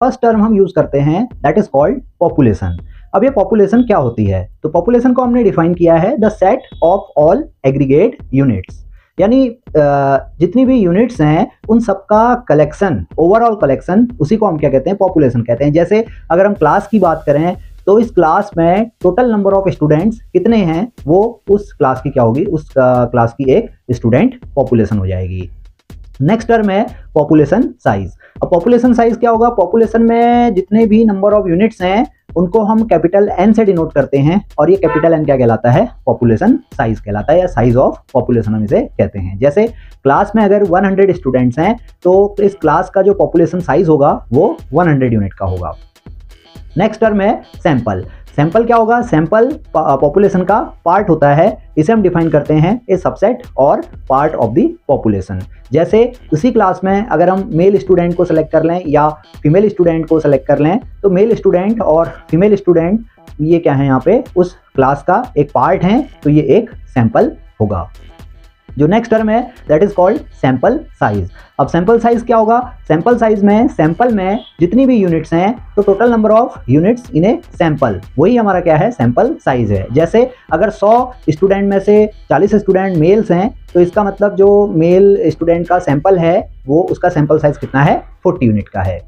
First term हम use करते हैं दैट इज कॉल्ड पॉपुलेशन। अब ये पॉपुलेशन क्या होती है? तो पॉपुलेशन को हमने डिफाइन किया है the set of all aggregate units, यानी जितनी भी यूनिट्स हैं उन सबका कलेक्शन, ओवरऑल कलेक्शन, उसी को हम क्या कहते हैं? पॉपुलेशन कहते हैं। जैसे अगर हम क्लास की बात करें तो इस क्लास में टोटल नंबर ऑफ स्टूडेंट्स कितने हैं वो उस क्लास की क्या होगी? उस क्लास की एक स्टूडेंट पॉपुलेशन हो जाएगी। नेक्स्ट टर्म है पॉपुलेशन साइज। अब पॉपुलेशन साइज क्या होगा? पॉपुलेशन में जितने भी नंबर ऑफ यूनिट्स हैं उनको हम कैपिटल एन से डिनोट करते हैं और ये कैपिटल एन क्या कहलाता है? पॉपुलेशन साइज कहलाता है, या साइज ऑफ पॉपुलेशन हम इसे कहते हैं। जैसे क्लास में अगर 100 स्टूडेंट्स हैं तो इस क्लास का जो पॉपुलेशन साइज होगा वो 100 यूनिट का होगा। नेक्स्ट टर्म है सैंपल। सैंपल क्या होगा? सैंपल पॉपुलेशन का पार्ट होता है, इसे हम डिफाइन करते हैं ए सबसेट और पार्ट ऑफ द पॉपुलेशन। जैसे उसी क्लास में अगर हम मेल स्टूडेंट को सेलेक्ट कर लें या फीमेल स्टूडेंट को सेलेक्ट कर लें तो मेल स्टूडेंट और फीमेल स्टूडेंट ये क्या है? यहाँ पे उस क्लास का एक पार्ट है, तो ये एक सैंपल होगा। जो नेक्स्ट टर्म है that is called sample size. अब सैंपल साइज क्या होगा? सैंपल साइज में सैंपल में जितनी भी यूनिट्स हैं तो total number of units in a sample, वही हमारा क्या है? सैंपल साइज है। जैसे अगर 100 स्टूडेंट में से 40 स्टूडेंट मेल्स हैं तो इसका मतलब जो मेल स्टूडेंट का सैंपल है वो उसका सैंपल साइज कितना है? 40 यूनिट का है।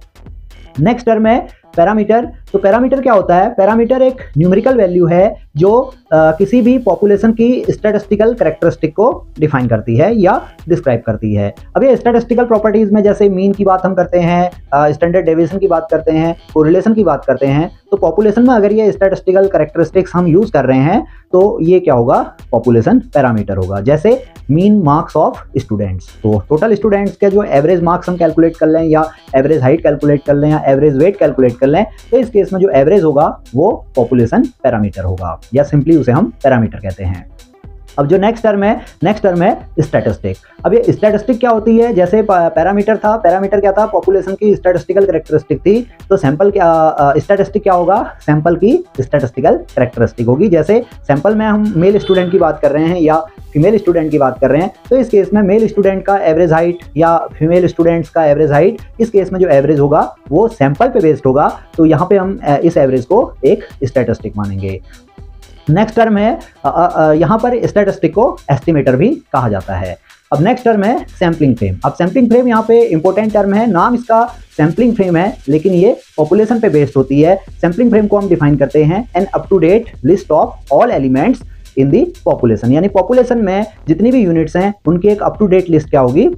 नेक्स्ट टर्म है पैरामीटर। तो पैरामीटर क्या होता है? पैरामीटर एक न्यूमेरिकल वैल्यू है जो किसी भी पॉपुलेशन की स्टैटिस्टिकल कैरेक्टरिस्टिक को डिफाइन करती है या डिस्क्राइब करती है। अब ये स्टैटिस्टिकल प्रॉपर्टीज में जैसे मीन की बात हम करते हैं, स्टैंडर्ड डेविएशन की बात करते हैं, कोरिलेशन की बात करते हैं, तो पॉपुलेशन में अगर ये स्टैटिस्टिकल कैरेक्टरिस्टिक्स हम यूज कर रहे हैं तो ये क्या होगा? पॉपुलेशन पैरामीटर होगा। जैसे मीन मार्क्स ऑफ स्टूडेंट्स, तो टोटल स्टूडेंट्स के जो एवरेज मार्क्स हम कैलकुलेट कर लें या एवरेज हाइट कैलकुलेट कर लें या एवरेज वेट कैलकुलेट कर लें तो इस केस में जो एवरेज होगा वो पॉपुलेशन पैरामीटर होगा, या सिंपली उसे हम पैरामीटर कहते हैं। अब जो नेक्स्ट टर्म है स्टैटिस्टिक। अब ये स्टैटिस्टिक क्या होती है? जैसे पैरामीटर था, पैरामीटर क्या था? पॉपुलेशन की स्टैटिस्टिकल कैरेक्टरिस्टिक थी, तो सैंपल क्या स्टैटिस्टिक क्या होगा? सैंपल की स्टैटिस्टिकल कैरेक्टरिस्टिक होगी। जैसे सैंपल में हम मेल स्टूडेंट की बात कर रहे हैं या फीमेल स्टूडेंट की बात कर रहे हैं तो इस केस में मेल स्टूडेंट का एवरेज हाइट या फीमेल स्टूडेंट्स का एवरेज हाइट, इस केस में जो एवरेज होगा वो सैंपल पे बेस्ड होगा, तो यहाँ पे हम इस एवरेज को एक स्टैटिस्टिक मानेंगे। नेक्स्ट टर्म है यहाँ पर स्टैटिस्टिक को एस्टिमेटर भी कहा जाता है। अब नेक्स्ट टर्म है सैम्पलिंग फ्रेम। अब सैम्पलिंग फ्रेम यहाँ पे इंपॉर्टेंट टर्म है, नाम इसका सैम्पलिंग फ्रेम है लेकिन ये पॉपुलेशन पे बेस्ड होती है। सैम्पलिंग फ्रेम को हम डिफाइन करते हैं an up to date list of all elements in the population, यानी पॉपुलेशन में जितनी भी यूनिट्स हैं उनकी एक अप टू डेट लिस्ट क्या होगी?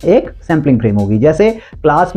एक सैम्पलिंग फ्रेम होगी। जैसे क्लास